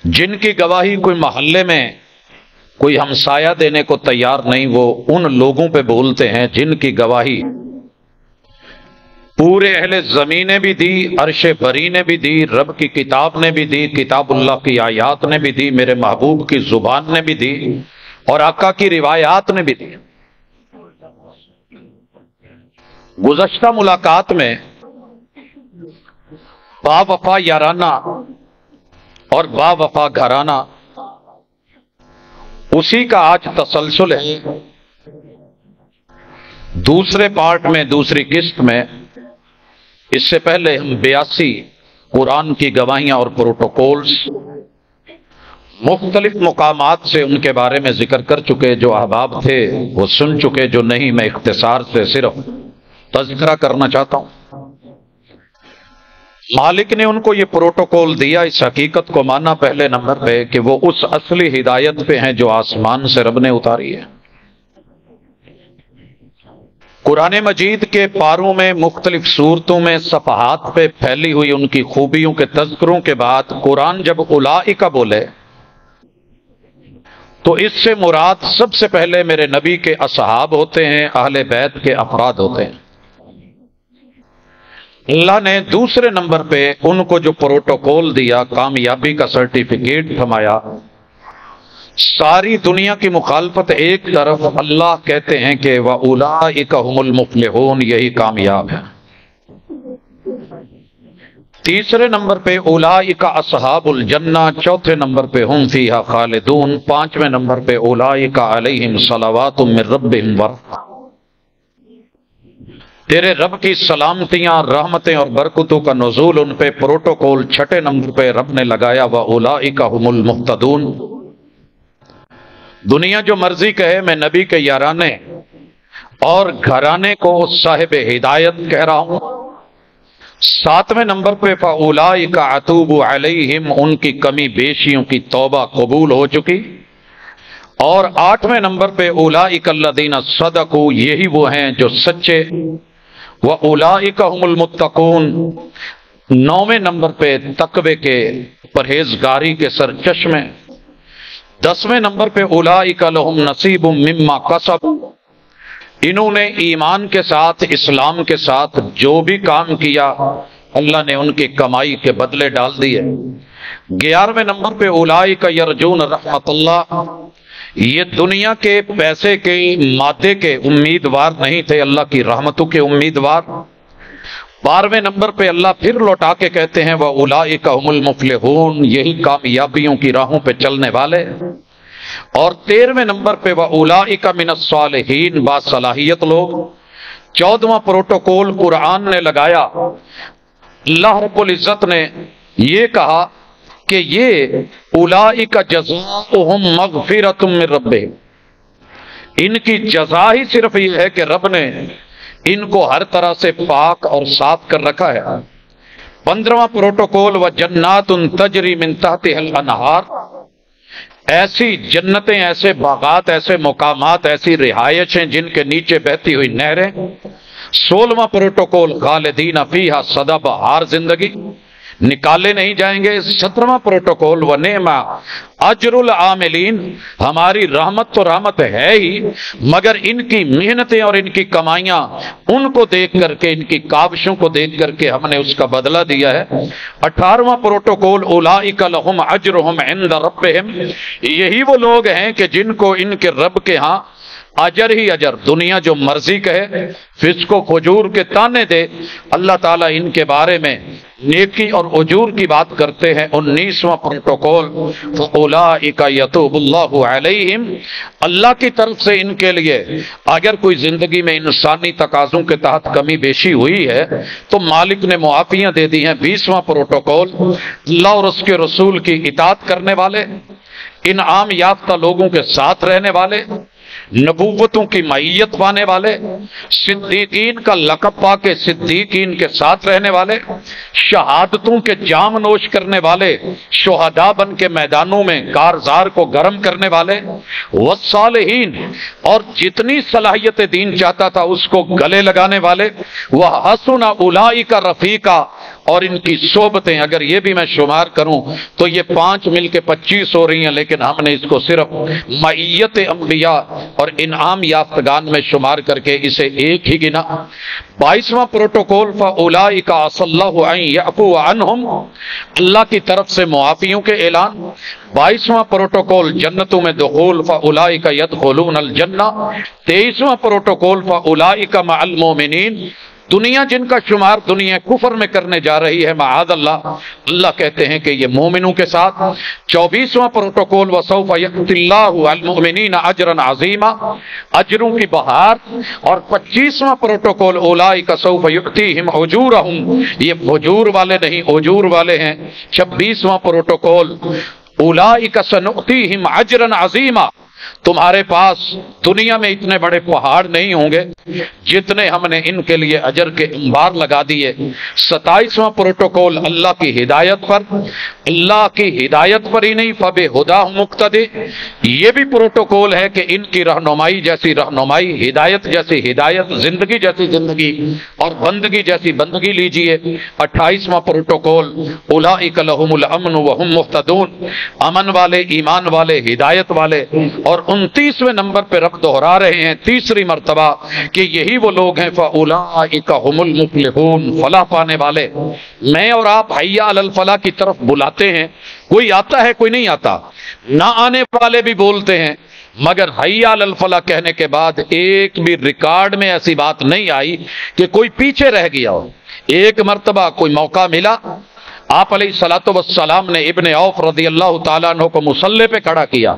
جن کی گواہی کوئی محلے میں کوئی ہمسایہ دینے کو تیار نہیں، وہ ان لوگوں پہ بولتے ہیں جن کی گواہی پورے اہل زمین نے بھی دی، عرش بری نے بھی دی، رب کی کتاب نے بھی دی، کتاب اللہ کی آیات نے بھی دی، میرے محبوب کی زبان نے بھی دی، اور آقا کی روایات نے بھی دی۔ گزشتہ ملاقات میں با وفا یارانہ اور با وفا گھرانہ، اسی کا آج تسلسل ہے۔ دوسرے پارٹ میں، دوسری قسط میں، اس سے پہلے ہم 82 قرآن کی گواہیاں اور پروٹوکولز مختلف مقامات سے ان کے بارے میں ذکر کر چکے۔ جو احباب تھے وہ سن چکے، جو نہیں میں اختصار سے صرف تذکرہ کرنا چاہتا ہوں۔ مالک نے ان کو یہ پروٹوکول دیا، اس حقیقت کو مانا پہلے نمبر پہ کہ وہ اس اصلی ہدایت پہ ہیں جو آسمان سے رب نے اتاری ہے۔ قرآن مجید کے پاروں میں، مختلف صورتوں میں، صفحات پہ پھیلی ہوئی ان کی خوبیوں کے تذکروں کے بعد قرآن جب اولئک بولے تو اس سے مراد سب سے پہلے میرے نبی کے اصحاب ہوتے ہیں، اہل بیت کے افراد ہوتے ہیں۔ اللہ نے دوسرے نمبر پہ ان کو جو پروٹوکول دیا، کامیابی کا سرٹیفکیٹ تھمایا، ساری دنیا کی مخالفت ایک طرف، اللہ کہتے ہیں کہ وَأُولَئِكَ هُمُ الْمُفْلِحُونَ، یہی کامیاب ہے۔ تیسرے نمبر پہ اولئک اصحاب الجنہ، چوتھے نمبر پہ ہم فیہا خالدون، پانچویں نمبر پہ اولئک علیہم صلوات من ربہم ورحمہ، تیرے رب کی سلامتیاں، رحمتیں اور برکتوں کا نزول ان پہ۔ پروٹوکول چھٹے نمبر پہ رب نے لگایا وَأُولَئِكَ هُمُ الْمُهْتَدُونَ۔ دنیا جو مرضی کہے، میں نبی کے یارانے اور گھرانے کو صاحب ہدایت کہہ رہا ہوں۔ ساتویں نمبر پہ فَأُولَئِكَ أَتُوبُ عَلَيْهِمْ، ان کی کمی بیشیوں کی توبہ قبول ہو چکی۔ اور آٹھویں نمبر پہ اولئک الذین صدقوا، یہی وہ ہیں جو سچے۔ وَأُولَئِكَ هُمُ الْمُتَّقُونَ، نویں نمبر پہ تقوی کے، پرہیزگاری کے سرچشمے۔ دسویں نمبر پہ اولئک لہم نصیب مما کسبوا، انہوں نے ایمان کے ساتھ، اسلام کے ساتھ جو بھی کام کیا اللہ نے ان کی کمائی کے بدلے ڈال دیے۔ 11ویں نمبر پہ اولئک یرجون رحمت اللہ، یہ دنیا کے پیسے کے، مادے کے امیدوار نہیں تھے، اللہ کی رحمتوں کے امیدوار۔ 12ویں نمبر پہ اللہ پھر لوٹا کے کہتے ہیں وَأُولَئِكَ هُمُ الْمُفْلِحُونَ، یہی کامیابیوں کی راہوں پہ چلنے والے۔ اور 13ویں نمبر پہ وَأُولَئِكَ مِنَ الصَّالِحِينَ، باصلاحیت لوگ۔ 14واں پروٹوکول قرآن نے لگایا، اللہ رب العزت نے یہ کہا کہ یہ اولئک جزاؤہم مغفرۃ من ربہم، ان کی جزا ہی صرف یہ ہے کہ رب نے ان کو ہر طرح سے پاک اور صاف کر رکھا ہے۔ 15واں پروٹوکول وجنات تجری من تحتها الانہار، ایسی جنتیں، ایسے باغات، ایسے مقامات، ایسی رہائشیں جن کے نیچے بہتی ہوئی نہریں۔ 16واں پروٹوکول خالدین فیہا، سدا بہار زندگی، نکالے نہیں جائیں گے۔ 17واں پروٹوکول ونعم اجر العاملین، ہماری رحمت تو رحمت ہے ہی، مگر ان کی محنتیں اور ان کی کمائیاں، ان کو دیکھ کر کے، ان کی کاوشوں کو دیکھ کر کے ہم نے اس کا بدلہ دیا ہے۔ 18واں پروٹوکول اولئک لہم اجرہم عند ربہم، یہی وہ لوگ ہیں کہ جن کو ان کے رب کے ہاں اجر ہی اجر، دنیا جو مرضی کہے، فسق و فجور کے تانے دے، اللہ تعالیٰ ان کے بارے میں نیکی اور اجور کی بات کرتے ہیں۔ 19واں پروٹوکول فَأُولَئِكَ يَتُوبُ اللَّهُ عَلَيْهِمْ، اللہ کی طرف سے ان کے لیے اگر کوئی زندگی میں انسانی تقاضوں کے تحت کمی بیشی ہوئی ہے تو مالک نے معافیاں دے دی ہیں۔ 20واں پروٹوکول اللہ اور اس کے رسول کی اطاعت کرنے والے، انعام یافتہ لوگوں کے ساتھ رہنے والے، نبوتوں کی معیت پانے والے، صدیقین کا لقب پا کے صدیقین کے ساتھ رہنے والے، شہادتوں کے جام نوش کرنے والے، شہداء بن کے میدانوں میں کارزار کو گرم کرنے والے، والصالحین، اور جتنی صلاحیت دین چاہتا تھا اس کو گلے لگانے والے، وَحَسُنَ أُولَئِكَ رفیقا، اور ان کی صحبتیں اگر یہ بھی میں شمار کروں تو یہ 5 مل کے 25 ہو رہی ہیں، لیکن ہم نے اس کو صرف معیت انبیاء اور انعام یافتگان میں شمار کر کے اسے ایک ہی گنا۔ 22واں پروٹوکول فَأُولَٰئِكَ عَسَى اللَّهُ أَن يَعْفُوَ عَنْهُمْ، اللہ کی طرف سے معافیوں کے اعلان۔ 22واں پروٹوکول جنتوں میں دخول فَأُولَٰئِكَ يَدْخُلُونَ الْجَنَّةَ۔ 23واں پروٹوکول فَأُولَٰئِكَ مَعَ الْمُؤْمِنِينَ، دنیا جن کا شمار دنیا کفر میں کرنے جا رہی ہے معاذ اللہ، اللہ کہتے ہیں کہ یہ مومنوں کے ساتھ۔ 24واں پروٹوکول وَسَوْفَ يَؤْتِ اللَّهُ الْمُؤْمِنِينَ أَجْرًا عَظِيمًا، اجروں کی بہار۔ اور 25واں پروٹوکول أُولَٰئِكَ سَوْفَ يُؤْتِيهِمْ أُجُورَهُمْ، یہ فجور والے نہیں اجور والے ہیں۔ 26واں پروٹوکول أُولَٰئِكَ سَنُؤْتِيهِمْ أَجْرًا عَظِيمًا، تمہارے پاس دنیا میں اتنے بڑے پہاڑ نہیں ہوں گے جتنے ہم نے ان کے لیے اجر کے انبار لگا دیے۔ 27واں پروٹوکول اللہ کی ہدایت پر، اللہ کی ہدایت پر ہی نہیں فَبِهُدَاهُ مُقْتَدِي، یہ بھی پروٹوکول ہے کہ ان کی رہنمائی جیسی رہنمائی، ہدایت جیسی ہدایت، زندگی جیسی زندگی اور بندگی جیسی بندگی لیجئے۔ 28واں پروٹوکول أُولَٰئِكَ لَهُمُ الْأَمْنُ وَهُمْ مُهْتَدُونَ، امن والے، ایمان والے، ہدایت والے۔ اور 29ویں نمبر پہ رب دہرا رہے ہیں تیسری مرتبہ کہ یہی وہ لوگ ہیں فَأُولَٰئِكَ هُمُ الْمُفْلِحُونَ، فلاح پانے والے۔ میں اور آپ حَيَّ عَلَى الْفَلَاح کی طرف بلاتے ہیں، کوئی آتا ہے کوئی نہیں آتا، نہ آنے والے بھی بولتے ہیں، مگر حَيَّ عَلَى الْفَلَاح کہنے کے بعد ایک بھی ریکارڈ میں ایسی بات نہیں آئی کہ کوئی پیچھے رہ گیا ہو۔ ایک مرتبہ کوئی موقع ملا، آپ علیہ الصلوۃ والسلام نے ابن عوف رضی اللہ تعالیٰ عنہ کو مصلی پہ کھڑا کیا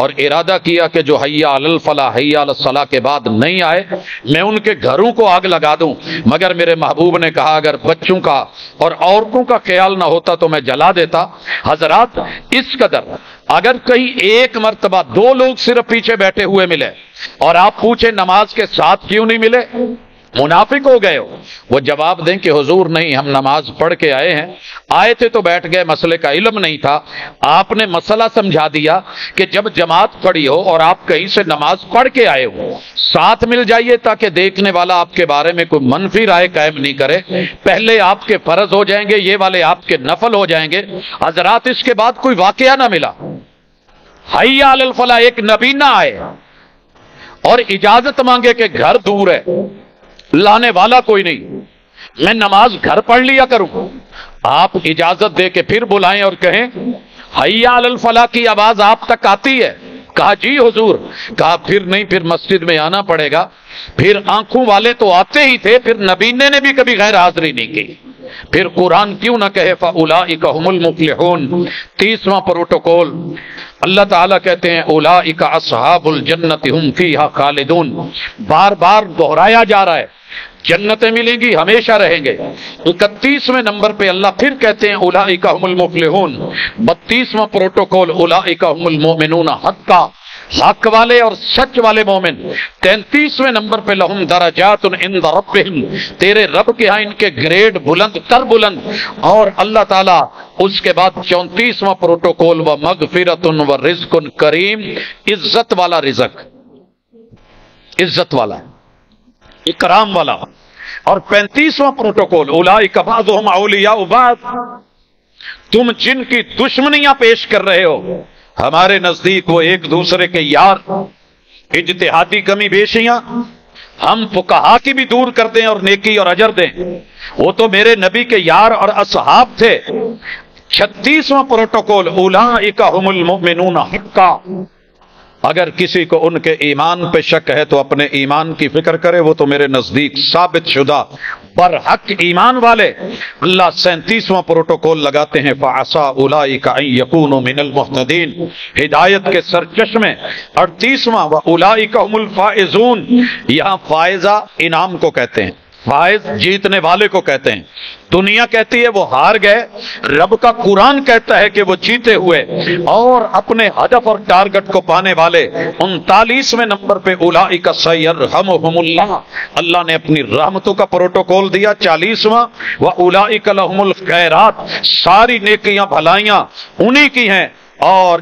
اور ارادہ کیا کہ جو حی علی الفلاح حی علی الصلاح کے بعد نہیں آئے میں ان کے گھروں کو آگ لگا دوں، مگر میرے محبوب نے کہا اگر بچوں کا اور عورتوں کا خیال نہ ہوتا تو میں جلا دیتا۔ حضرات اس قدر اگر کہیں ایک مرتبہ 2 لوگ صرف پیچھے بیٹھے ہوئے ملے اور آپ پوچھیں نماز کے ساتھ کیوں نہیں ملے، منافق ہو گئے ہو، وہ جواب دیں کہ حضور نہیں ہم نماز پڑھ کے آئے ہیں، آئے تھے تو بیٹھ گئے، مسئلے کا علم نہیں تھا، آپ نے مسئلہ سمجھا دیا کہ جب جماعت پڑھی ہو اور آپ کہیں سے نماز پڑھ کے آئے ہو ساتھ مل جائیے تاکہ دیکھنے والا آپ کے بارے میں کوئی منفی رائے قائم نہیں کرے، پہلے آپ کے فرض ہو جائیں گے، یہ والے آپ کے نفل ہو جائیں گے۔ حضرات اس کے بعد کوئی واقعہ نہ ملا، حی علی الفلاح ایک نبی نہ آئے اور اجازت مانگے کہ گھر دور ہے، لانے والا کوئی نہیں، میں نماز گھر پڑھ لیا کروں، آپ اجازت دے کے پھر بلائیں اور کہیں حی علی الفلاح کی آواز آپ تک آتی ہے؟ کہا جی حضور، کہا پھر نہیں، پھر مسجد میں آنا پڑے گا۔ پھر آنکھوں والے تو آتے ہی تھے، پھر نبینے نے بھی کبھی غیر حاضری نہیں کی، پھر قرآن کیوں نہ کہے فَأُولَٰئِكَ هُمُ الْمُفْلِحُونَ۔ 30واں پروٹوکول اللہ تعالیٰ کہتے ہیں اولئک اصحاب الجنت ہم فیہا خالدون، بار بار دہرایا جا رہا ہے، جنتیں ملیں گی، ہمیشہ رہیں گے۔ 31ویں نمبر پہ اللہ پھر کہتے ہیں اولئک ہم المفلحون۔ 32واں پروٹوکول اولئک ہم المؤمنون حقا، حق والے اور سچ والے مومن۔ 33ویں نمبر پہ لہم درجات عند ربہم، تیرے رب کے ہاں ان کے گریڈ بلند تر بلند۔ اور اللہ تعالیٰ اس کے بعد 34واں پروٹوکول ومغفرۃ ورزق کریم، عزت والا رزق، عزت والا اکرام والا۔ اور 35واں پروٹوکول اولئک بعضهم اولیاء بعض، تم جن کی دشمنیاں پیش کر رہے ہو ہمارے نزدیک وہ ایک دوسرے کے یار۔ اجتہادی کمی بیشیاں ہم فقہا کی بھی دور کر دیں اور نیکی اور اجر دیں، وہ تو میرے نبی کے یار اور اصحاب تھے۔ 36واں پروٹوکول اولئک هم المؤمنون حقا، اگر کسی کو ان کے ایمان پہ شک ہے تو اپنے ایمان کی فکر کرے، وہ تو میرے نزدیک ثابت شدہ برحق ایمان والے۔ اللہ 37واں پروٹوکول لگاتے ہیں فَعَسَىٰ أُولَٰئِكَ أَن يَكُونُوا مِنَ الْمُهْتَدِينَ، ہدایت کے سرچشمے۔ 38واں وَأُولَٰئِكَ هُمُ الْفَائِزُونَ، یہاں فائزہ انعام کو کہتے ہیں، فائز جیتنے والے کو کہتے ہیں۔ دنیا کہتی ہے وہ ہار گئے، رب کا قرآن کہتا ہے کہ وہ جیتے ہوئے اور اپنے ہدف اور ٹارگٹ کو پانے والے۔ 39ویں نمبر پہ اولئک سیرحمہم اللہ، اللہ نے اپنی رحمتوں کا پروٹوکول دیا۔ 40واں وَأُولَئِكَ لَهُمُ الْخَيْرَاتُ، ساری نیکیاں بھلائیاں انہی کی ہیں اور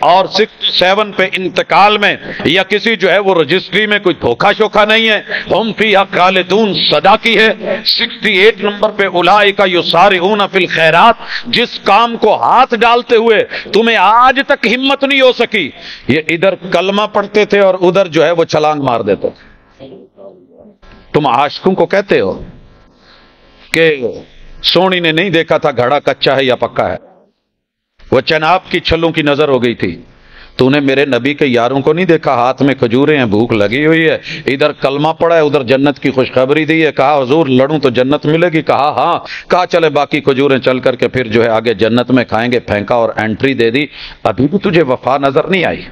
اور 67 پہ انتقال میں یا کسی جو ہے وہ رجسٹری میں کوئی دھوکا شوکا نہیں ہے، ہم فیہا خالدون صدا کی ہے۔ 68 نمبر پہ اولئک یسارعون فی الخیرات، جس کام کو ہاتھ ڈالتے ہوئے تمہیں آج تک ہمت نہیں ہو سکی، یہ ادھر کلمہ پڑھتے تھے اور ادھر جو ہے وہ چھلانگ مار دیتے تھے۔ تم عاشقوں کو کہتے ہو کہ سونی نے نہیں دیکھا تھا گھڑا کچا ہے یا پکا ہے، وہ چناب کی چھلوں کی نظر ہو گئی تھی۔ تو نے میرے نبی کے یاروں کو نہیں دیکھا، ہاتھ میں کھجوریں ہیں، بھوک لگی ہوئی ہے، ادھر کلمہ پڑا ہے، ادھر جنت کی خوشخبری دی ہے، کہا حضور لڑوں تو جنت ملے گی، کہا ہاں، کہا چلے باقی کھجوریں چل کر کے پھر جو ہے آگے جنت میں کھائیں گے، پھینکا اور انٹری دے دی۔ ابھی بھی تجھے وفا نظر نہیں آئی؟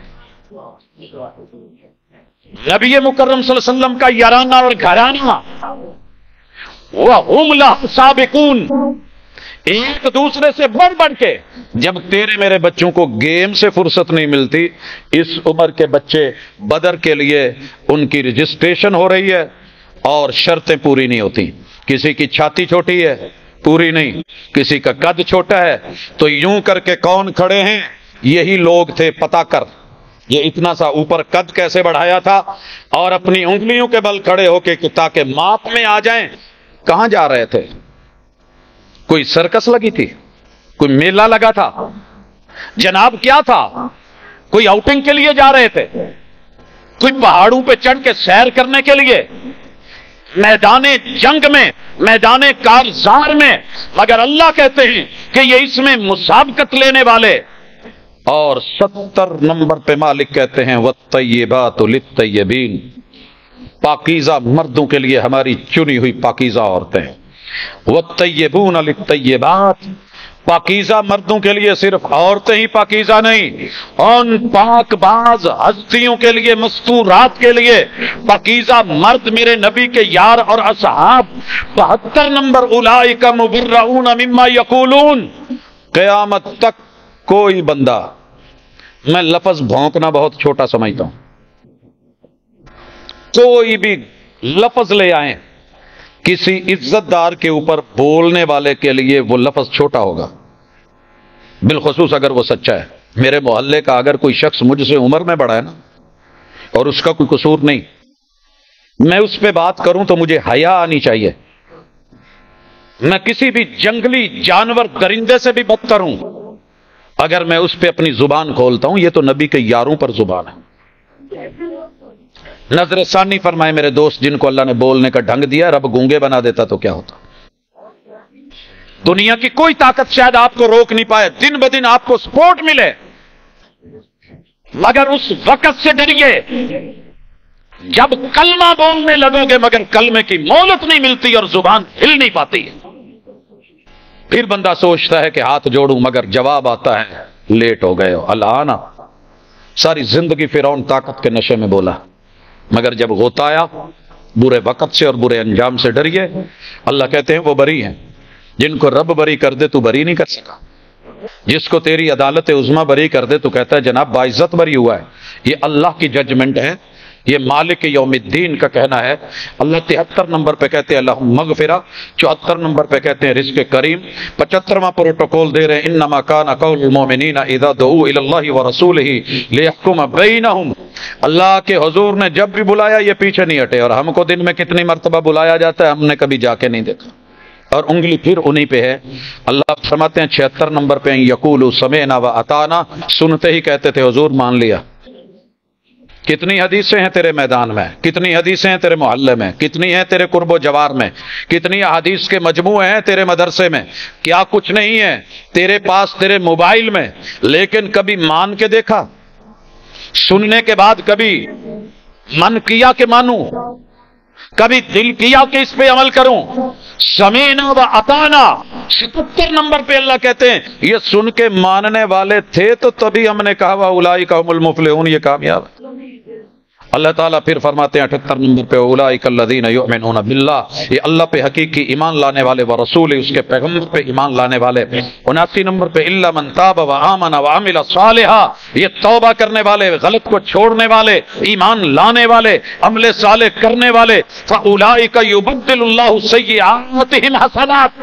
نبی مکرم صلی اللہ علیہ وسلم کا یارانہ اور گھرانہ وَهُمْ لَهُ سَابِقُونَ، ایک دوسرے سے بڑھ بڑھ کے۔ جب تیرے میرے بچوں کو گیم سے فرصت نہیں ملتی، اس عمر کے بچے بدر کے لیے ان کی رجسٹریشن ہو رہی ہے اور شرطیں پوری نہیں ہوتی۔ کسی کی چھاتی چھوٹی ہے، پوری نہیں، کسی کا قد چھوٹا ہے، تو یوں کر کے کون کھڑے ہیں؟ یہی لوگ تھے، پتہ کر یہ اتنا سا اوپر قد کیسے بڑھایا تھا، اور اپنی انگلیوں کے بل کھڑے ہو کے کہ تاکہ ماپ میں آ جائیں۔ کہاں جا رہے تھے؟ کوئی سرکس لگی تھی؟ کوئی میلہ لگا تھا؟ جناب کیا تھا؟ کوئی آؤٹنگ کے لیے جا رہے تھے؟ کوئی پہاڑوں پہ چڑھ کے سیر کرنے کے لیے؟ میدان جنگ میں، میدان کارزار میں؟ مگر اللہ کہتے ہیں کہ یہ اس میں مسابقت لینے والے، اور 70 نمبر پہ مالک کہتے ہیں وَالطَّيِّبَاتُ لِلطَّيِّبِينَ، پاکیزہ مردوں کے لیے ہماری چنی ہوئی پاکیزہ عورتیں، وَالطَّيِّبُونَ لِلطَّيِّبَاتِ، پاکیزہ مردوں کے لیے صرف عورتیں ہی پاکیزہ نہیں، ان پاک باز ہستیوں کے لیے، مستورات کے لیے پاکیزہ مرد میرے نبی کے یار اور اصحاب۔ 72 نمبر اولئک مبرؤون مما یقولون، قیامت تک کوئی بندہ، میں لفظ بھونکنا بہت چھوٹا سمجھتا ہوں، کوئی بھی لفظ لے آئیں کسی عزت دار کے اوپر بولنے والے کے لیے وہ لفظ چھوٹا ہوگا، بالخصوص اگر وہ سچا ہے۔ میرے محلے کا اگر کوئی شخص مجھ سے عمر میں بڑا ہے نا، اور اس کا کوئی قصور نہیں، میں اس پہ بات کروں تو مجھے حیا آنی چاہیے۔ میں کسی بھی جنگلی جانور درندے سے بھی بدتر ہوں، اگر میں اس پہ اپنی زبان کھولتا ہوں، یہ تو نبی کے یاروں پر زبان ہے۔ نظر ثانی فرمائے میرے دوست، جن کو اللہ نے بولنے کا ڈھنگ دیا، رب گونگے بنا دیتا تو کیا ہوتا؟ دنیا کی کوئی طاقت شاید آپ کو روک نہیں پائے، دن بدن آپ کو سپورٹ ملے، مگر اس وقت سے ڈریے جب کلمہ بولنے لگو گے، مگر کلمے کی مہلت نہیں ملتی اور زبان ہل نہیں پاتی۔ پھر بندہ سوچتا ہے کہ ہاتھ جوڑوں، مگر جواب آتا ہے لیٹ ہو گئے ہو۔ الآن ساری زندگی فرعون طاقت کے نشے میں بولا، مگر جب غوطہ آیا برے وقت سے اور برے انجام سے ڈریے۔ اللہ کہتے ہیں وہ بری ہیں، جن کو رب بری کر دے تو بری نہیں کر سکا، جس کو تیری عدالت عظمیٰ بری کر دے تو کہتا ہے جناب باعزت بری ہوا ہے۔ یہ اللہ کی ججمنٹ ہے، یہ مالک یوم الدین کا کہنا ہے۔ اللہ 73 نمبر پہ کہتے ہیں اللہم مغفرہ، 74 نمبر پہ کہتے ہیں رزق کریم، 75واں پروٹوکول دے رہے ہیں انما کان قول المؤمنین اذا دعوا الی اللہ ورسولہ لیحکم بینہم۔ اللہ کے حضور نے جب بھی بلایا یہ پیچھے نہیں ہٹے، اور ہم کو دن میں کتنی مرتبہ بلایا جاتا ہے، ہم نے کبھی جا کے نہیں دیکھا، اور انگلی پھر انہی پہ ہے۔ اللہ فرماتے ہیں 76 نمبر پہ یقولوا سمعنا واطعنا، سنتے ہی کہتے تھے حضور مان لیا۔ کتنی حدیثیں ہیں تیرے میدان میں، کتنی حدیثیں ہیں تیرے محلے میں، کتنی ہیں تیرے قرب و جوار میں، کتنی حدیث کے مجموعے ہیں تیرے مدرسے میں، کیا کچھ نہیں ہے تیرے پاس تیرے موبائل میں، لیکن کبھی مان کے دیکھا؟ سننے کے بعد کبھی من کیا کہ مانوں، کبھی دل کیا کہ اس پہ عمل کروں؟ سمینا و اطانا 77 نمبر پہ اللہ کہتے ہیں یہ سن کے ماننے والے تھے تو تبھی ہم نے کہا اولئک هم المفلحون، یہ کامیاب ہے۔ اللہ تعالیٰ پھر فرماتے ہیں 78 نمبر پہ اولئک الذین یؤمنون باللہ، یہ اللہ پہ حقیقی ایمان لانے والے، ورسول اس کے پیغمبر پہ ایمان لانے والے۔ 79 نمبر پہ الا من تاب وآمن وعمل صالحا، یہ توبہ کرنے والے، غلط کو چھوڑنے والے، ایمان لانے والے، عمل صالح کرنے والے، فاولئک یبدل اللہ سیئاتہم حسنات،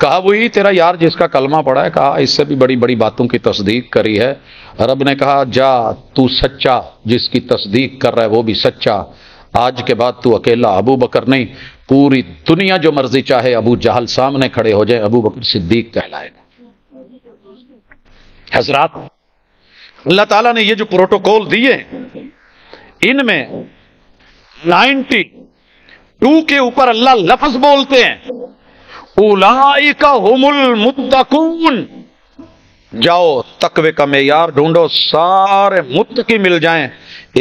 کہا وہی تیرا یار جس کا کلمہ پڑھا ہے، کہا اس سے بھی بڑی بڑی باتوں کی تصدیق کری ہے۔ رب نے کہا جا تو سچا، جس کی تصدیق کر رہا ہے وہ بھی سچا، آج کے بعد تو اکیلا ابو بکر نہیں، پوری دنیا جو مرضی چاہے ابو جہل سامنے کھڑے ہو جائے، ابو بکر صدیق کہلائے گا۔ حضرات، اللہ تعالیٰ نے یہ جو پروٹوکول دیے ان میں 92 کے اوپر اللہ لفظ بولتے ہیں اولئک هم المتقون۔ جاؤ تقوی کا معیار ڈھونڈو، سارے متقی مل جائیں،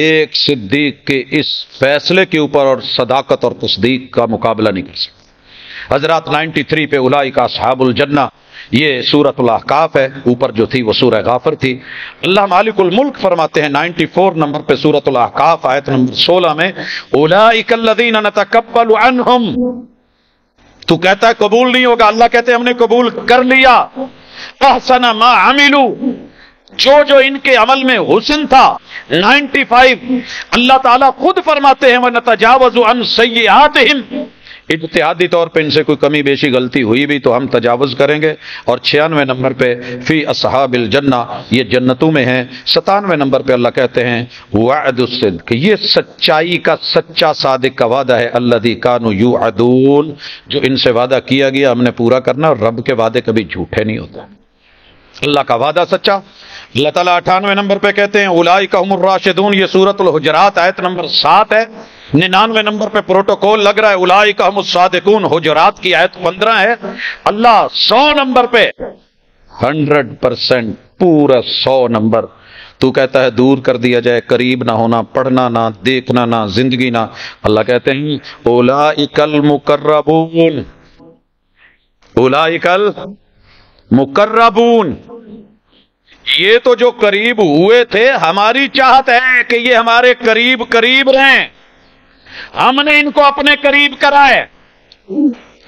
ایک صدیق کے اس فیصلے کے اوپر اور صداقت اور تصدیق کا مقابلہ نہیں کر سکتے۔ حضرات 93 پہ اولئک اصحاب الجنہ، یہ سورۃ الاحقاف ہے، اوپر جو تھی وہ سورہ غافر تھی۔ اللہ مالک الملک فرماتے ہیں 94 نمبر پہ سورۃ الاحقاف آیت نمبر 16 میں اولئک الذین نتقبل عنہم۔ تو کہتا ہے قبول نہیں ہوگا، اللہ کہتے ہیں ہم نے قبول کر لیا، احسن ما عملوا، جو ان کے عمل میں حسن تھا۔ 95 اللہ تعالیٰ خود فرماتے ہیں وَنَتَجَاوَزُ عَنْ سَيِّئَاتِهِمْ، اجتہادی طور پہ ان سے کوئی کمی بیشی غلطی ہوئی بھی تو ہم تجاوز کریں گے۔ اور 96 نمبر پہ فی اصحاب الجنہ، یہ جنتوں میں ہیں۔ 97 نمبر پہ اللہ کہتے ہیں وعد الصدق، یہ سچائی کا سچا صادق کا وعدہ ہے، الذی کانوا یوعدون، جو ان سے وعدہ کیا گیا ہم نے پورا کرنا، اور رب کے وعدے کبھی جھوٹے نہیں ہوتے، اللہ کا وعدہ سچا۔ اللہ تعالیٰ 98 نمبر پہ کہتے ہیں اولئک هم الراشدون، یہ سورۃ الحجرات آیت نمبر 7 ہے۔ 99 نمبر پہ پروٹوکول لگ رہا ہے اولئک هم الصادقون، حجرات کی آیت 15 ہے۔ اللہ 100 نمبر پہ 100% پورا 100 نمبر تو کہتا ہے دور کر دیا جائے، قریب نہ ہونا، پڑھنا نہ، دیکھنا نہ، زندگی نہ۔ اللہ کہتے ہیں اولئک المقربون، اولئک المقربون، یہ تو جو قریب ہوئے تھے، ہماری چاہت ہے کہ یہ ہمارے قریب قریب رہیں، ہم نے ان کو اپنے قریب کرا ہے۔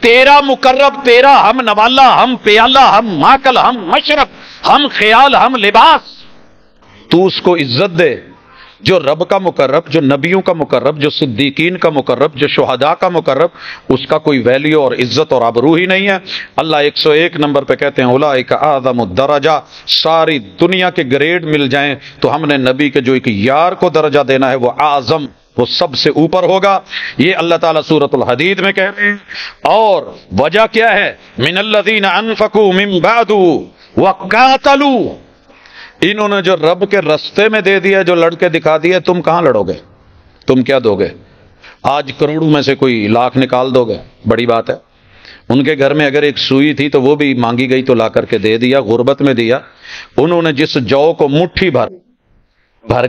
تیرا مقرب، تیرا ہم نوالا، ہم پیالہ، ہم ماکل، ہم مشرب، ہم خیال، ہم لباس، تو اس کو عزت دے۔ جو رب کا مقرب، جو نبیوں کا مقرب، جو صدیقین کا مقرب، جو شہداء کا مقرب، اس کا کوئی ویلیو اور عزت اور آبرو ہی نہیں ہے۔ اللہ 101 نمبر پہ کہتے ہیں اولئک اعظم الدرجہ، ساری دنیا کے گریڈ مل جائیں تو ہم نے نبی کے جو ایک یار کو درجہ دینا ہے وہ اعظم، وہ سب سے اوپر ہوگا۔ یہ اللہ تعالیٰ سورۃ الحدید میں کہہ رہے ہیں۔ اور وجہ کیا ہے؟ من الذین انفقوا من بعد وقاتلوا، انہوں نے جو رب کے رستے میں دے دیا، جو لڑکے دکھا دیے، تم کہاں لڑو گے؟ تم کیا دو گے؟ آج کروڑوں میں سے کوئی لاکھ نکال دو گے، بڑی بات ہے۔ ان کے گھر میں اگر ایک سوئی تھی تو وہ بھی مانگی گئی تو لا کر کے دے دیا، غربت میں دیا۔ انہوں نے جس جو کو مٹھی بھر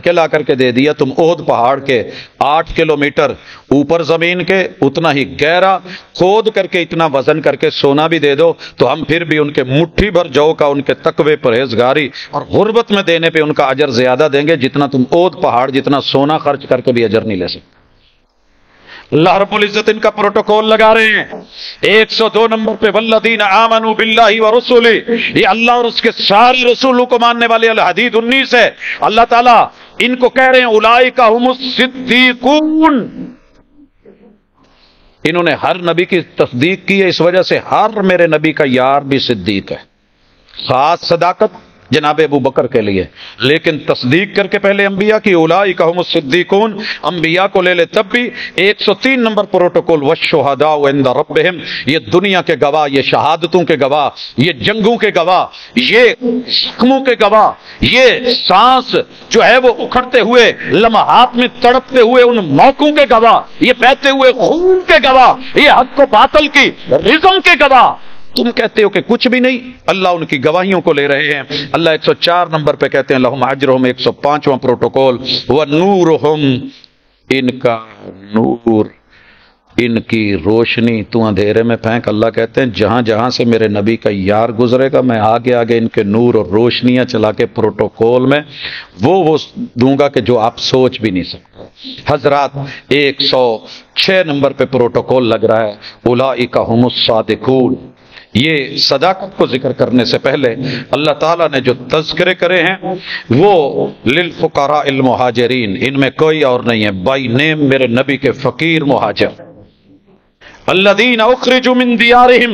کے لا کر کے دے دیا، تم احد پہاڑ کے 8 کلومیٹر اوپر زمین کے اتنا ہی گہرا کھود کر کے اتنا وزن کر کے سونا بھی دے دو تو ہم پھر بھی ان کے مٹھی بھر جو کا، ان کے تقوی، پرہیزگاری اور غربت میں دینے پہ ان کا اجر زیادہ دیں گے جتنا تم احد پہاڑ جتنا سونا خرچ کر کے بھی اجر نہیں لے سکتے۔ اللہ رب العزت ان کا پروٹوکول لگا رہے ہیں 102 نمبر پہ والذین آمنوا باللہ ورسولہ، یہ اللہ اور اس کے سارے رسولوں کو ماننے والے۔ الحدید 19 ہے، اللہ تعالیٰ ان کو کہہ رہے ہیں اولئک هم الصدیقون، انہوں نے ہر نبی کی تصدیق کی ہے، اس وجہ سے ہر میرے نبی کا یار بھی صدیق ہے۔ خاص صداقت جناب ابو بکر کے لیے، لیکن تصدیق کر کے پہلے انبیاء کی اولئک هم الصدیقون، انبیاء کو لے لے تب بھی 103 نمبر پروٹوکول والشہداء عند ربہم، یہ دنیا کے گواہ، یہ شہادتوں کے گواہ، یہ جنگوں کے گواہ، یہ زخموں کے گواہ، یہ سانس جو ہے وہ اکھڑتے ہوئے لمحات میں تڑپتے ہوئے ان موقعوں کے گواہ، یہ بہتے ہوئے خون کے گواہ، یہ حق و باطل کی رزم کے گواہ۔ تم کہتے ہو کہ کچھ بھی نہیں، اللہ ان کی گواہیوں کو لے رہے ہیں۔ اللہ 104 نمبر پہ کہتے ہیں لہم اجرہم، 105واں پروٹوکول ونورہم، ان کا نور، ان کی روشنی تو اندھیرے میں پھینک۔ اللہ کہتے ہیں جہاں جہاں سے میرے نبی کا یار گزرے گا میں آگے آگے ان کے نور اور روشنیاں چلا کے پروٹوکول میں وہ دوں گا کہ جو آپ سوچ بھی نہیں سکتے۔ حضرات 106 نمبر پہ پروٹوکول لگ رہا ہے اولئک هم الصادقون۔ یہ صداقت کو ذکر کرنے سے پہلے اللہ تعالیٰ نے جو تذکرے کرے ہیں وہ للفقراء المہاجرین، ان میں کوئی اور نہیں ہے، بائی نیم میرے نبی کے فقیر مہاجر، الذین اخرجوا من دیارہم،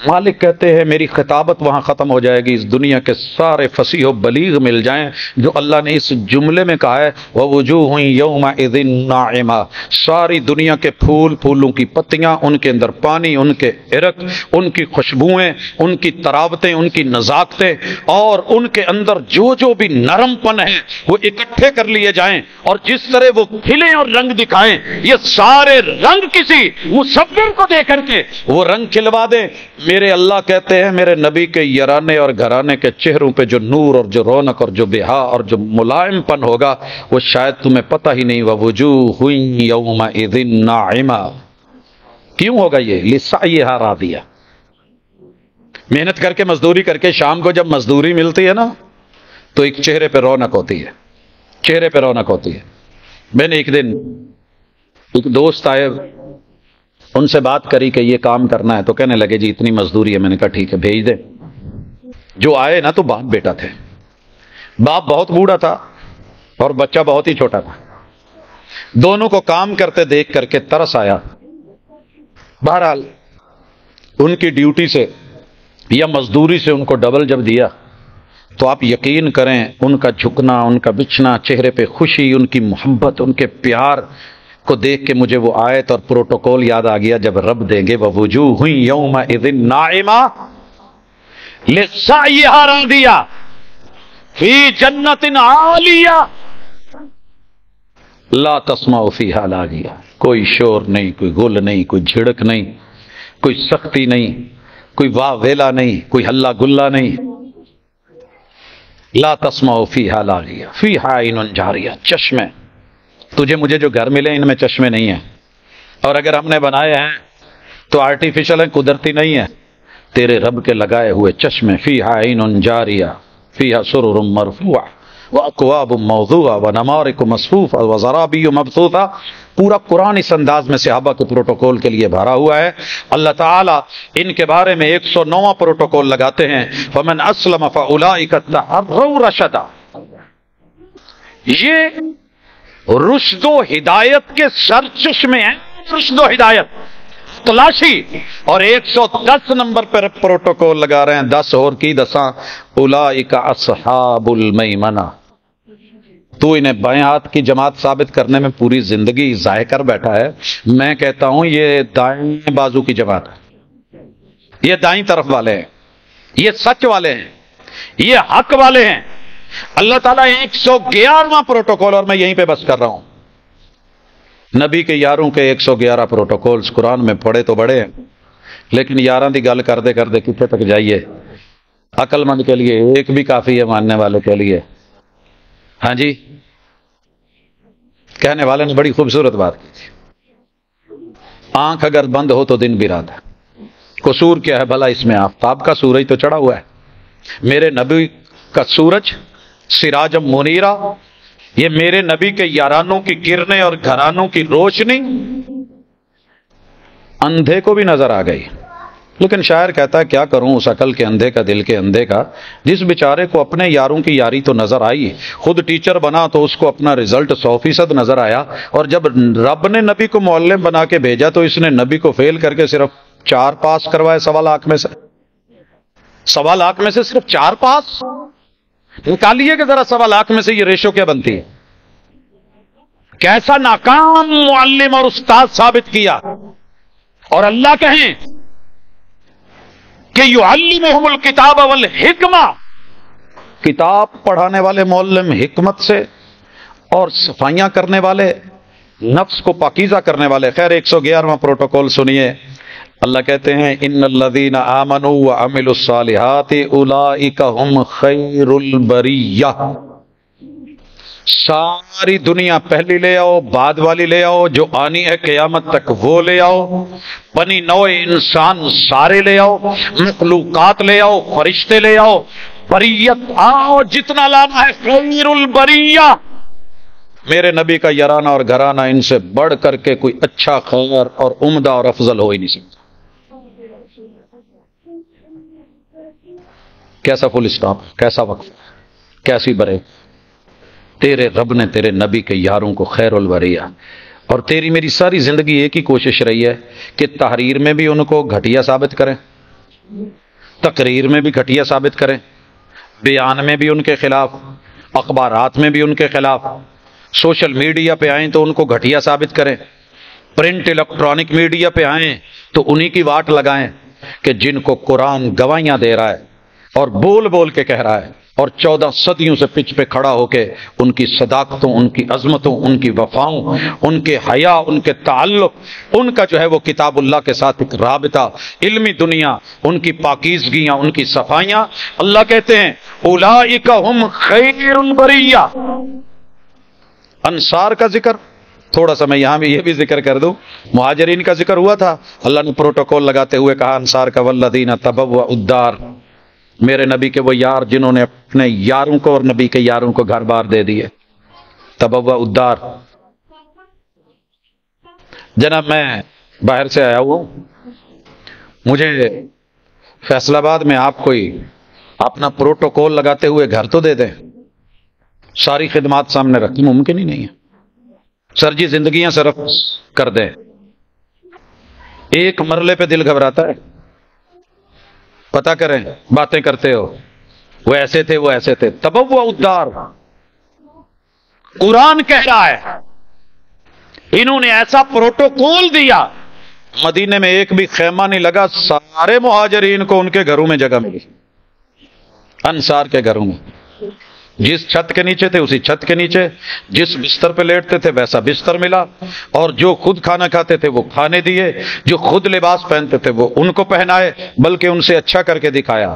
مالک کہتے ہیں میری خطابت وہاں ختم ہو جائے گی، اس دنیا کے سارے فصیح و بلیغ مل جائیں جو اللہ نے اس جملے میں کہا ہے وَوُجُوهٌ يَوْمَئِذٍ نَاعِمَةٌ، ساری دنیا کے پھول، پھولوں کی پتیاں، ان کے اندر پانی، ان کے عرق، ان کی خوشبوئیں، ان کی تراوتیں، ان کی نزاکتیں، اور ان کے اندر جو بھی نرم پن ہے وہ اکٹھے کر لیے جائیں اور جس طرح وہ کھلیں اور رنگ دکھائیں، یہ سارے رنگ کسی مصور کو دے کر کے وہ رنگ کھلوا دیں۔ میرے اللہ کہتے ہیں میرے نبی کے یارانے اور گھرانے کے چہروں پہ جو نور اور جو رونق اور جو بہا اور جو ملائم پن ہوگا وہ شاید تمہیں پتہ ہی نہیں۔ وَوُجُوهٌ يَوْمَئِذٍ نَاعِمَةٌ، کیوں ہوگا یہ؟ لِسَعْيِهَا رَاضِيَةٌ، محنت کر کے مزدوری کر کے شام کو جب مزدوری ملتی ہے نا تو ایک چہرے پہ رونق ہوتی ہے، چہرے پہ رونق ہوتی ہے۔ میں نے ایک دن ایک دوست آئے، ان سے بات کری کہ یہ کام کرنا ہے، تو کہنے لگے جی اتنی مزدوری ہے۔ میں نے کہا ٹھیک ہے بھیج دیں۔ جو آئے نا تو باپ بیٹا تھے، باپ بہت بوڑھا تھا اور بچہ بہت ہی چھوٹا تھا، دونوں کو کام کرتے دیکھ کر کے ترس آیا۔ بہرحال ان کی ڈیوٹی سے یا مزدوری سے ان کو ڈبل جب دیا تو آپ یقین کریں ان کا جھکنا، ان کا بچھنا، چہرے پہ خوشی، ان کی محبت، ان کے پیار کو دیکھ کے مجھے وہ آیت اور پروٹوکول یاد آ گیا جب رب دیں گے وَوُجُوهٌ يَوْمَئِذٍ نَاعِمَةٌ لِسَعْيِهَا رَاضِيَةٌ فِي جَنَّةٍ عَالِيَةٍ لَا تَسْمَعُ فِيهَا لَاغِيَةً، کوئی شور نہیں، کوئی غل نہیں، کوئی جھڑک نہیں، کوئی سختی نہیں، کوئی واہ ویلا نہیں، کوئی ہلا گلا نہیں۔ لا تسمعوا فیہا لاغیہ فیہا عین جاریہ، چشمے۔ تجھے مجھے جو گھر ملے ان میں چشمے نہیں ہیں، اور اگر ہم نے بنائے ہیں تو آرٹیفیشل ہیں، قدرتی نہیں ہیں، تیرے رب کے لگائے ہوئے چشمے۔ فیہا عین جاریہ فیہا سرر مرفوعہ واکواب موضوعہ ونمارق مصفوفہ وزرابی مبثوثہ۔ پورا قرآن اس انداز میں صحابہ کے پروٹوکول کے لیے بھرا ہوا ہے۔ اللہ تعالیٰ ان کے بارے میں 109واں پروٹوکول لگاتے ہیں فَمَنْ أَسْلَمَ فَأُولَٰئِكَ تَحَرَّوْا رَشَدًا۔ یہ رشد و ہدایت کے سر چشمے ہیں، رشد و ہدایت تلاشی، اور 110 نمبر پر پروٹوکول لگا رہے ہیں، 10 اور کی 10 اولئک اصحاب المیمنہ۔ تو انہیں بائیں ہاتھ کی جماعت ثابت کرنے میں پوری زندگی ضائع کر بیٹھا ہے، میں کہتا ہوں یہ دائیں بازو کی جماعت ہے، یہ دائیں طرف والے ہیں، یہ سچ والے ہیں، یہ حق والے ہیں۔ اللہ تعالیٰ 111واں پروٹوکول، اور میں یہیں پہ بس کر رہا ہوں، نبی کے یاروں کے 111 پروٹوکولز قرآن میں پڑھے تو بڑے ہیں، لیکن یاراں دی گل کردے کردے کتنے تک جائیے؟ عقل مند کے لیے ایک بھی کافی ہے، ماننے والے کے لیے ہاں جی۔ کہنے والے نے بڑی خوبصورت بات کی تھی، آنکھ اگر بند ہو تو دن بھی رات ہے، قصور کیا ہے بھلا اس میں؟ آفتاب کا سورج تو چڑھا ہوا ہے، میرے نبی کا سورج سراجم منیرہ، یہ میرے نبی کے یارانوں کی کرنیں اور گھرانوں کی روشنی اندھے کو بھی نظر آ گئی۔ لیکن شاعر کہتا ہے کیا کروں اس عقل کے اندھے کا، دل کے اندھے کا، جس بیچارے کو اپنے یاروں کی یاری تو نظر آئی، خود ٹیچر بنا تو اس کو اپنا رزلٹ 100% نظر آیا، اور جب رب نے نبی کو معلم بنا کے بھیجا تو اس نے نبی کو فیل کر کے صرف 4 پاس کروائے 1.25 لاکھ میں سے، 1.25 لاکھ میں سے صرف 4 پاس۔ نکالیے کہ ذرا 1.25 لاکھ میں سے یہ ریشو کیا بنتی ہے؟ کیسا ناکام معلم اور استاد ثابت کیا۔ اور اللہ کہیں کہ یعلمہم الکتاب والحکمہ، کتاب پڑھانے والے معلم، حکمت سے اور صفائیاں کرنے والے، نفس کو پاکیزہ کرنے والے۔ خیر 111واں پروٹوکول سنیے، اللہ کہتے ہیں ان الذین آمنوا وعملوا الصالحات اولئک هم خیر البریہ۔ ساری دنیا پہلی لے آؤ، بعد والی لے آؤ، جو آنی ہے قیامت تک وہ لے آؤ، بنی نوع انسان سارے لے آؤ، مخلوقات لے آؤ، فرشتے لے آؤ، بریت آؤ، جتنا لانا ہے خیر البریہ۔ میرے نبی کا یارانہ اور گھرانہ ان سے بڑھ کر کے کوئی اچھا، خیر اور عمدہ اور افضل ہو ہی نہیں سکتا۔ کیسا فل اسٹاپ، کیسا وقف، کیسی برے۔ تیرے رب نے تیرے نبی کے یاروں کو خیر البریہ، اور تیری میری ساری زندگی ایک ہی کوشش رہی ہے کہ تحریر میں بھی ان کو گھٹیا ثابت کریں، تقریر میں بھی گھٹیا ثابت کریں، بیان میں بھی ان کے خلاف، اخبارات میں بھی ان کے خلاف، سوشل میڈیا پہ آئیں تو ان کو گھٹیا ثابت کریں، پرنٹ الیکٹرانک میڈیا پہ آئیں تو انہی کی واٹ لگائیں کہ جن کو قرآن گواہیاں دے رہا ہے اور بول بول کے کہہ رہا ہے، اور 14 صدیوں سے پچ پہ کھڑا ہو کے ان کی صداقتوں، ان کی عظمتوں، ان کی وفاؤں، ان کے حیا، ان کے تعلق، ان کا جو ہے وہ کتاب اللہ کے ساتھ ایک رابطہ، علمی دنیا، ان کی پاکیزگیاں، ان کی صفائیاں، اللہ کہتے ہیں اولئک ہم خیر البریہ۔ انصار کا ذکر تھوڑا سا میں یہاں بھی یہ بھی ذکر کر دوں، مہاجرین کا ذکر ہوا تھا، اللہ نے پروٹوکول لگاتے ہوئے کہا انصار کا والذین تبوؤا الدار، میرے نبی کے وہ یار جنہوں نے اپنے یاروں کو اور نبی کے یاروں کو گھر بار دے دیے، تبوؤا الدار۔ جناب میں باہر سے آیا ہوں، مجھے فیصل آباد میں آپ کوئی اپنا پروٹوکول لگاتے ہوئے گھر تو دے دیں، ساری خدمات سامنے رکھیں، ممکن ہی نہیں ہے، سر جی زندگیاں صرف کر دیں، ایک مرلے پہ دل گھبراتا ہے، پتہ کریں، باتیں کرتے ہو وہ ایسے تھے وہ ایسے تھے، تبوؤا الدار، قرآن کہہ رہا ہے انہوں نے ایسا پروٹوکول دیا، مدینے میں ایک بھی خیمہ نہیں لگا، سارے مہاجرین کو ان کے گھروں میں جگہ ملی، انصار کے گھروں میں، جس چھت کے نیچے تھے اسی چھت کے نیچے، جس بستر پہ لیٹتے تھے ویسا بستر ملا، اور جو خود کھانا کھاتے تھے وہ کھانے دیے، جو خود لباس پہنتے تھے وہ ان کو پہنائے، بلکہ ان سے اچھا کر کے دکھایا،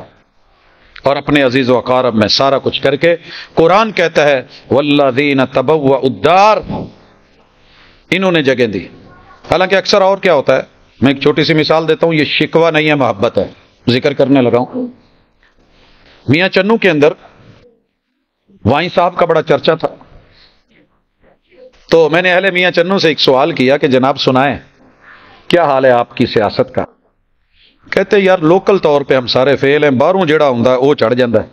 اور اپنے عزیز و اقارب میں سارا کچھ کر کے۔ قرآن کہتا ہے والذین تبوؤا الدار، انہوں نے جگہ دی۔ حالانکہ اکثر اور کیا ہوتا ہے، میں ایک چھوٹی سی مثال دیتا ہوں، یہ شکوہ نہیں ہے، محبت ہے، ذکر کرنے لگا ہوں۔ میاں چنو کے اندر وائن صاحب کا بڑا چرچا تھا، تو میں نے اہل میاں چنو سے ایک سوال کیا کہ جناب سنائیں کیا حال ہے آپ کی سیاست کا؟ کہتے یار لوکل طور پہ ہم سارے فیل ہیں، باہروں جڑا ہوں وہ چڑھ جاندہ ہے۔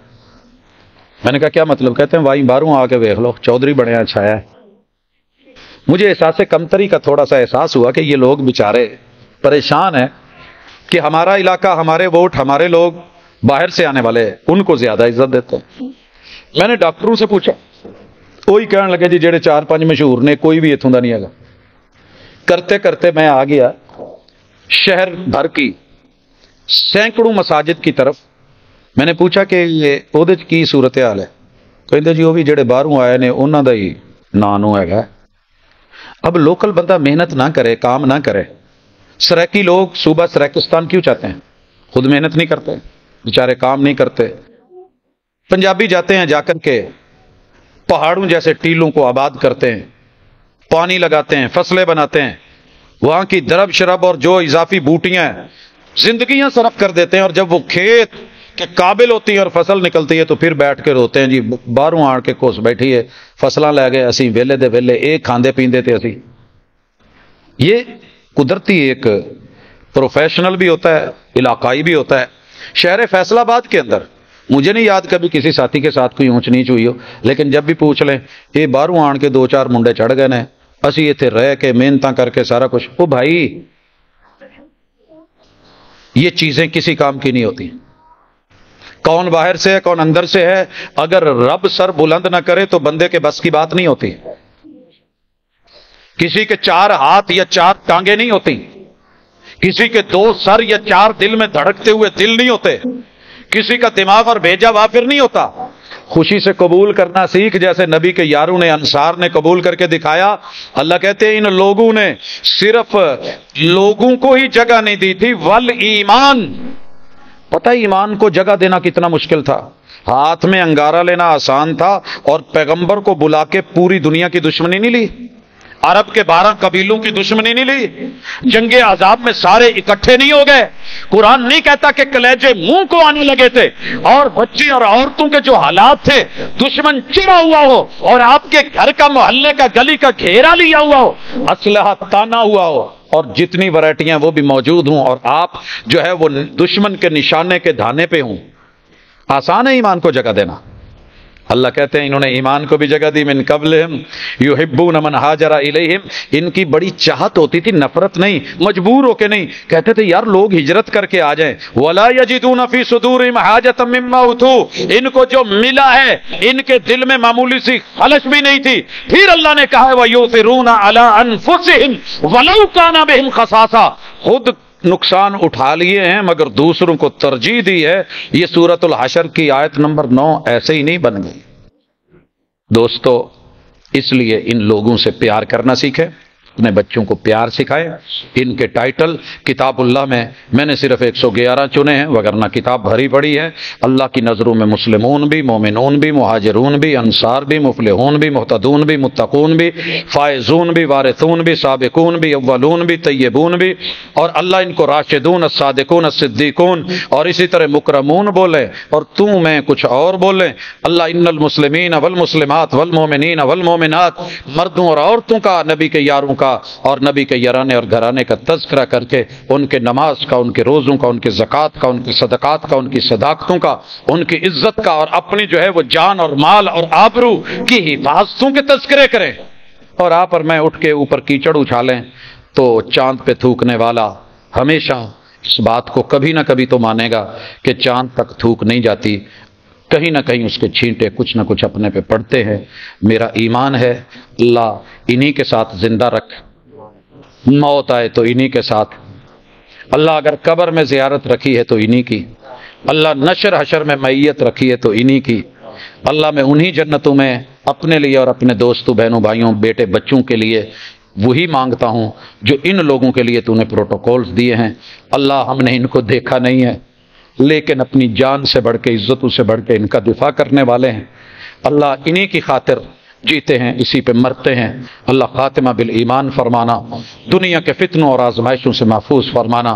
میں نے کہا کیا مطلب؟ کہتے ہیں وائن باہروں آ کے ویکھ لو، چودھری بڑھیا چھایا ہے۔ مجھے احساس کمتری کا تھوڑا سا احساس ہوا کہ یہ لوگ بیچارے پریشان ہیں کہ ہمارا علاقہ، ہمارے ووٹ، ہمارے لوگ باہر سے آنے والے ان کو زیادہ عزت دیتے ہیں۔ میں نے ڈاکٹروں سے پوچھا، وہی کہنے لگے جی جڑے 4-5 مشہور نے کوئی بھی اتوں کا نہیں ہے۔ کرتے کرتے میں آ گیا شہر بھر کی سینکڑوں مساجد کی طرف۔ میں نے پوچھا کہ وہ کی صورتحال ہے؟ کہتے جی وہ بھی جڑے باہروں آئے نے انہوں کا ہی نانو ہے۔ اب لوکل بندہ محنت نہ کرے، کام نہ کرے، سریکی لوگ صوبہ سریکستان کیوں چاہتے ہیں؟ خود محنت نہیں کرتے، بیچارے کام نہیں کرتے۔ پنجابی جاتے ہیں، جا کر کے پہاڑوں جیسے ٹیلوں کو آباد کرتے ہیں، پانی لگاتے ہیں، فصلیں بناتے ہیں، وہاں کی درب شرب اور جو اضافی بوٹیاں ہیں زندگیاں صرف کر دیتے ہیں، اور جب وہ کھیت کے قابل ہوتی ہیں اور فصل نکلتی ہے تو پھر بیٹھ کے روتے ہیں جی باہروں آن کے کوس بیٹھی ہے، فصلاں لے گئے، اسی ویلے دے ویلے ایک کھاندے پیندے تھے اسی۔ یہ قدرتی ایک پروفیشنل بھی ہوتا ہے، علاقائی بھی ہوتا ہے۔ شہر فیصل آباد کے اندر مجھے نہیں یاد کبھی کسی ساتھی کے ساتھ کوئی اونچ نیچ ہوئی ہو، لیکن جب بھی پوچھ لیں یہ باہروں آن کے 2-4 منڈے چڑھ گئے نے، اسی اتنے رہ کے محنتاں کر کے سارا کچھ۔ وہ بھائی یہ چیزیں کسی کام کی نہیں ہوتی۔ کون باہر سے ہے کون اندر سے ہے، اگر رب سر بلند نہ کرے تو بندے کے بس کی بات نہیں ہوتی۔ کسی کے 4 ہاتھ یا 4 ٹانگیں نہیں ہوتی، کسی کے 2 سر یا 4 دل میں دھڑکتے ہوئے دل نہیں ہوتے، کسی کا دماغ اور بھیجا وافر نہیں ہوتا۔ خوشی سے قبول کرنا سیکھ، جیسے نبی کے یاروں نے، انصار نے قبول کر کے دکھایا۔ اللہ کہتے ہیں ان لوگوں نے صرف لوگوں کو ہی جگہ نہیں دی تھی، والایمان، پتہ ایمان کو جگہ دینا کتنا مشکل تھا۔ ہاتھ میں انگارہ لینا آسان تھا، اور پیغمبر کو بلا کے پوری دنیا کی دشمنی نہیں لی، عرب کے 12 قبیلوں کی دشمنی نہیں لی، جنگ عذاب میں سارے اکٹھے نہیں ہو گئے۔ قرآن نہیں کہتا کہ کلیجے منہ کو آنے لگے تھے، اور بچے اور عورتوں کے جو حالات تھے، دشمن چرا ہوا ہو اور آپ کے گھر کا، محلے کا، گلی کا گھیرا لیا ہوا ہو، اسلحہ تانا ہوا ہو، اور جتنی ورائٹیاں وہ بھی موجود ہوں، اور آپ جو ہے وہ دشمن کے نشانے کے دھانے پہ ہوں۔ آسان ہے ایمان کو جگہ دینا، اللہ کہتے ہیں انہوں نے ایمان کو بھی جگہ دی، من قبلہم یحبون من ہاجر الیہم، ان کی بڑی چاہت ہوتی تھی، نفرت نہیں، مجبور ہو کے نہیں، کہتے تھے یار لوگ ہجرت کر کے آ جائیں، ولا یجدون فی صدورہم حاجۃ مما اوتوا، ان کو جو ملا ہے ان کے دل میں معمولی سی خلش بھی نہیں تھی۔ پھر اللہ نے کہا ویؤثرون علی انفسہم ولو کان بہم خصاصہ، خود نقصان اٹھا لیے ہیں مگر دوسروں کو ترجیح دی ہے۔ یہ سورۃ الحشر کی آیت نمبر 9 ایسے ہی نہیں بن گئی۔ دوستو اس لیے ان لوگوں سے پیار کرنا سیکھیں، اپنے بچوں کو پیار سکھائیں۔ ان کے ٹائٹل کتاب اللہ میں نے صرف 111 چنے ہیں، وگرنہ کتاب بھری پڑی ہے۔ اللہ کی نظروں میں مسلمون بھی، مومنون بھی، مہاجرون بھی، انصار بھی، مفلحون بھی، محتدون بھی، متقون بھی، فائزون بھی، وارثون بھی، سابقون بھی، اولون بھی، طیبون بھی، اور اللہ ان کو راشدون، الصادقون، الصدیقون، اور اسی طرح مکرمون بولے، اور تو میں کچھ اور بولے۔ اللہ ان المسلمین والمسلمات والمومنین والمومنات، مردوں اور عورتوں کا، نبی کے یاروں کا اور نبی کے یارانے اور گھرانے کا تذکرہ کر کے ان کے نماز کا، ان کے روزوں کا، ان کے زکوٰۃ کا، ان کے صدقات کا، ان کی صداقتوں کا، ان کی عزت کا، اور اپنی جو ہے وہ جان اور مال اور آبرو کی حفاظتوں کے تذکرے کریں۔ اور آپ اور میں اٹھ کے اوپر کیچڑ اچھالیں تو چاند پہ تھوکنے والا ہمیشہ اس بات کو کبھی نہ کبھی تو مانے گا کہ چاند تک تھوک نہیں جاتی، کہیں نہ کہیں اس کے چھینٹے کچھ نہ کچھ اپنے پہ پڑتے ہیں۔ میرا ایمان ہے اللہ انہی کے ساتھ زندہ رکھ، موت آئے تو انہی کے ساتھ، اللہ اگر قبر میں زیارت رکھی ہے تو انہی کی، اللہ نشر حشر میں میت رکھی ہے تو انہی کی، اللہ میں انہی جنتوں میں اپنے لیے اور اپنے دوستوں، بہنوں، بھائیوں، بیٹے، بچوں کے لیے وہی مانگتا ہوں جو ان لوگوں کے لیے تو نے پروٹوکولز دیے ہیں۔ اللہ ہم نے ان کو دیکھا نہیں ہے لیکن اپنی جان سے بڑھ کے، عزتوں سے بڑھ کے ان کا دفاع کرنے والے ہیں۔ اللہ انہی کی خاطر جیتے ہیں، اسی پہ مرتے ہیں۔ اللہ خاتمہ بالایمان فرمانا، دنیا کے فتنوں اور آزمائشوں سے محفوظ فرمانا۔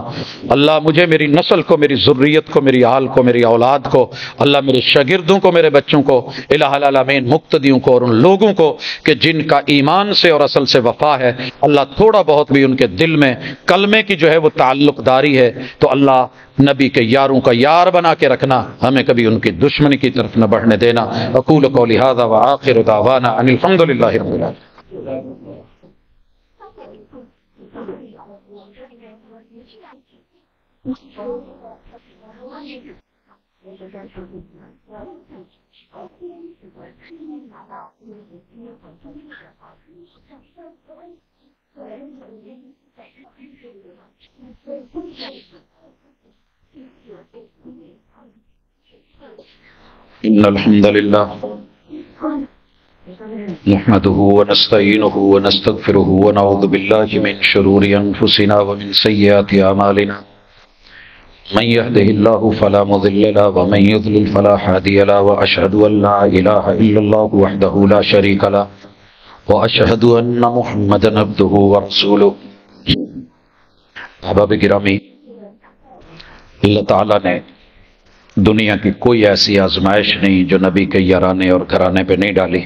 اللہ مجھے، میری نسل کو، میری ذریت کو، میری آل کو، میری اولاد کو، اللہ میرے شاگردوں کو، میرے بچوں کو، الہ العالمین مقتدیوں کو، اور ان لوگوں کو کہ جن کا ایمان سے اور اصل سے وفا ہے، اللہ تھوڑا بہت بھی ان کے دل میں کلمے کی جو ہے وہ تعلق داری ہے تو اللہ نبی کے یاروں کا یار بنا کے رکھنا، ہمیں کبھی ان کی دشمنی کی طرف نہ بڑھنے دینا۔ اقول قولی ھذا وآخر دعوانا ان الحمد للہ رب العالمین۔ ان الحمد للہ نحمده ونستعینه ونستغفره ونعوذ باللہ من شرور انفسنا ومن سیئات اعمالنا، من يهده الله فلا مضل له ومن يضلل فلا هادي له، واشهد ان لا اله الا الله وحده لا شريك له، واشهد ان محمدا عبده ورسوله۔ احباب گرامی، اللہ تعالیٰ نے دنیا کی کوئی ایسی آزمائش نہیں جو نبی کے یارانے اور گھرانے پہ نہیں ڈالی۔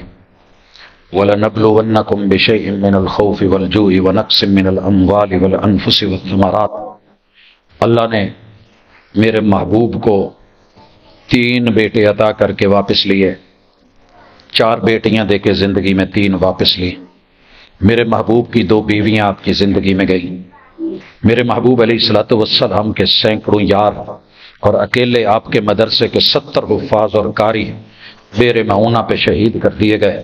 وَلَنَبْلُوَنَّكُمْ بِشَيْءٍ مِّنَ الْخَوْفِ وَالْجُوعِ وَنَقْصٍ مِّنَ الْأَمْوَالِ وَالْأَنفُسِ وَالثَّمَرَاتِ۔ اللہ نے میرے محبوب کو 3 بیٹے عطا کر کے واپس لیے، 4 بیٹیاں دے کے زندگی میں 3 واپس لی۔ میرے محبوب کی 2 بیویاں آپ کی زندگی میں گئی۔ میرے محبوب علیہ الصلوۃ والسلام کے سینکڑوں یار اور اکیلے آپ کے مدرسے کے 70 حفاظ اور قاری بیر معونہ پہ شہید کر دیے گئے۔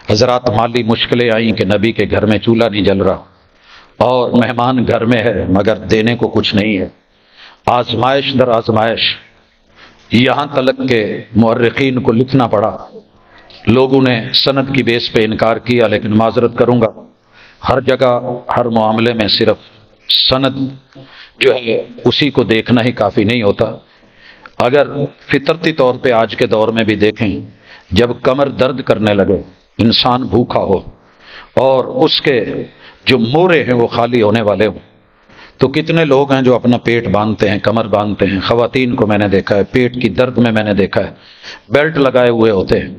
حضرات مالی مشکلیں آئیں کہ نبی کے گھر میں چولہا نہیں جل رہا اور مہمان گھر میں ہے مگر دینے کو کچھ نہیں ہے۔ آزمائش در آزمائش، یہاں تلک کہ مورخین کو لکھنا پڑا۔ لوگوں نے سند کی بیس پہ انکار کیا، لیکن معذرت کروں گا، ہر جگہ ہر معاملے میں صرف سند جو ہے اسی کو دیکھنا ہی کافی نہیں ہوتا۔ اگر فطرتی طور پہ آج کے دور میں بھی دیکھیں، جب کمر درد کرنے لگے، انسان بھوکا ہو اور اس کے جو مورے ہیں وہ خالی ہونے والے ہوں، تو کتنے لوگ ہیں جو اپنا پیٹ باندھتے ہیں، کمر باندھتے ہیں۔ خواتین کو میں نے دیکھا ہے، پیٹ کی درد میں نے دیکھا ہے، بیلٹ لگائے ہوئے ہوتے ہیں۔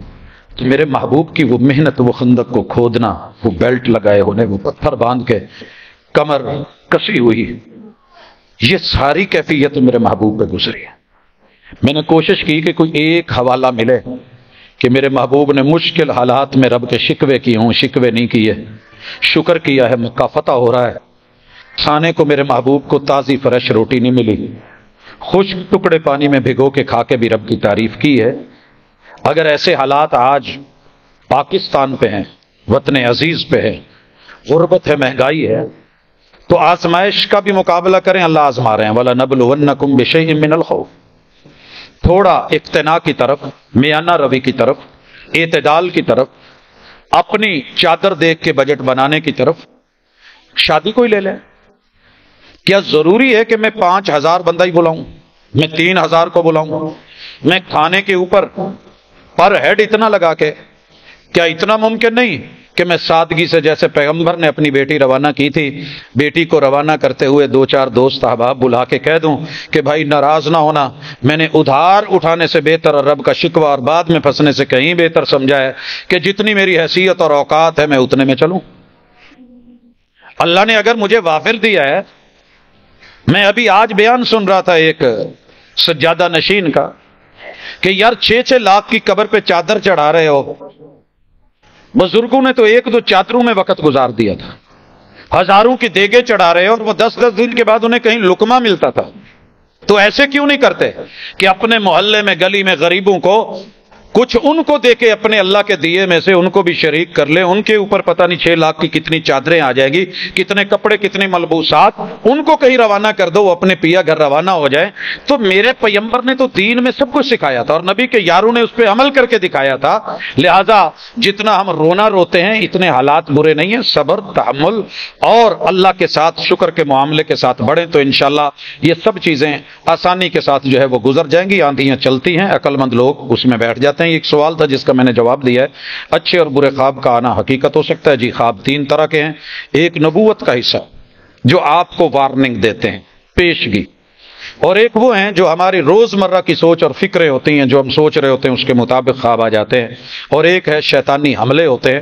تو میرے محبوب کی وہ محنت، وہ خندق کو کھودنا، وہ بیلٹ لگائے ہونے، وہ پتھر باندھ کے کمر کسی ہوئی، یہ ساری کیفیت میرے محبوب پہ گزری ہے۔ میں نے کوشش کی کہ کوئی ایک حوالہ ملے کہ میرے محبوب نے مشکل حالات میں رب کے شکوے کیے ہوں، شکوے نہیں کیے، شکر کیا ہے، مکہ فتح ہو رہا ہے، کھانے کو میرے محبوب کو تازی فریش روٹی نہیں ملی، خشک ٹکڑے پانی میں بھگو کے کھا کے بھی رب کی تعریف کی ہے۔ اگر ایسے حالات آج پاکستان پہ ہیں، وطن عزیز پہ ہے، غربت ہے، مہنگائی ہے، تو آزمائش کا بھی مقابلہ کریں، اللہ آزما رہے ہیں۔ وَلَنَبْلُوَنَّكُمْ بِشَيْءٍ مِّنَ الْخَوْفِ، تھوڑا اقتناء کی طرف، میانہ روی کی طرف، اعتدال کی طرف، اپنی چادر دیکھ کے بجٹ بنانے کی طرف۔ شادی کوئی لے لے، کیا ضروری ہے کہ میں 5,000 بندہ ہی بلاؤں، میں 3,000 کو بلاؤں، میں کھانے کے اوپر پر ہیڈ اتنا لگا کے؟ کیا اتنا ممکن نہیں کہ میں سادگی سے، جیسے پیغمبر نے اپنی بیٹی روانہ کی تھی، بیٹی کو روانہ کرتے ہوئے 2-4 دوست احباب بلا کے کہہ دوں کہ بھائی ناراض نہ ہونا، میں نے ادھار اٹھانے سے بہتر اور رب کا شکوہ اور بعد میں پھنسنے سے کہیں بہتر سمجھا ہے کہ جتنی میری حیثیت اور اوقات ہے میں اتنے میں چلوں۔ اللہ نے اگر مجھے وافر دیا ہے، میں ابھی آج بیان سن رہا تھا ایک سجادہ نشین کا کہ یار 6-6 لاکھ کی قبر پہ چادر چڑھا رہے ہو، بزرگوں نے تو 1-2 چادروں میں وقت گزار دیا تھا، ہزاروں کی دیگیں چڑھا رہے ہو اور وہ 10-10 دن کے بعد انہیں کہیں لقمہ ملتا تھا۔ تو ایسے کیوں نہیں کرتے کہ اپنے محلے میں، گلی میں غریبوں کو کچھ ان کو دے کے اپنے اللہ کے دیے میں سے ان کو بھی شریک کر لیں، ان کے اوپر پتہ نہیں 6 لاکھ کی کتنی چادریں آ جائے گی، کتنے کپڑے، کتنی ملبوسات، ان کو کہیں روانہ کر دو، وہ اپنے پیا گھر روانہ ہو جائیں۔ تو میرے پیغمبر نے تو دین میں سب کچھ سکھایا تھا اور نبی کے یاروں نے اس پہ عمل کر کے دکھایا تھا۔ لہذا جتنا ہم رونا روتے ہیں اتنے حالات برے نہیں ہیں، صبر، تحمل اور اللہ کے ساتھ شکر کے معاملے کے ساتھ بڑھیں تو انشاءاللہ یہ سب چیزیں آسانی کے ساتھ جو ہے وہ گزر جائیں گی۔ آندھیاں چلتی ہیں، عقل مند لوگ اس میں بیٹھ جاتے ہیں۔ ایک سوال تھا جس کا میں نے جواب دیا ہے، اچھے اور برے خواب کا آنا حقیقت ہو سکتا ہے؟ جی، خواب 3 طرح کے ہیں۔ ایک نبوت کا حصہ جو آپ کو وارننگ دیتے ہیں، پیشگی، اور ایک وہ ہیں جو ہماری روزمرہ کی سوچ اور فکریں ہوتی ہیں، جو ہم سوچ رہے ہوتے ہیں اس کے مطابق خواب آ جاتے ہیں، اور ایک ہے شیطانی حملے ہوتے ہیں۔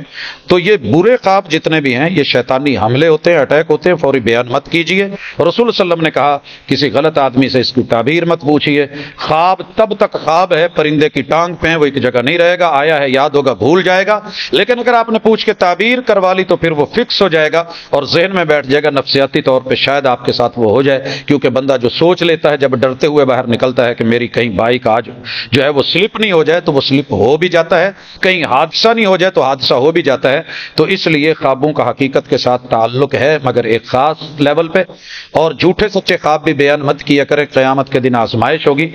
تو یہ برے خواب جتنے بھی ہیں یہ شیطانی حملے ہوتے ہیں، اٹیک ہوتے ہیں، فوری بیان مت کیجئے۔ رسول صلی اللہ علیہ وسلم نے کہا کسی غلط آدمی سے اس کی تعبیر مت پوچھئے۔ خواب تب تک خواب ہے، پرندے کی ٹانگ پہ ہے، وہ ایک جگہ نہیں رہے گا، آیا ہے یاد ہوگا، بھول جائے گا، لیکن اگر آپ نے پوچھ کے تعبیر کروا لی تو پھر وہ فکس ہو جائے گا اور ذہن میں بیٹھ جائے گا، نفسیاتی طور پہ شاید آپ کے ساتھ وہ ہو جائے، کیونکہ بندہ جو سوچ لیتا ہے جب ڈرتے ہوئے باہر نکلتا ہے کہ میری کہیں بائک آج جو ہے وہ سلپ نہیں ہو جائے تو وہ سلپ ہو بھی جاتا ہے، کہیں حادثہ نہیں ہو جائے تو حادثہ ہو بھی جاتا ہے۔ تو اس لیے خوابوں کا حقیقت کے ساتھ تعلق ہے مگر ایک خاص لیول پہ، اور جھوٹے سچے خواب بھی بیان مت کیا کریں، قیامت کے دن آزمائش ہوگی۔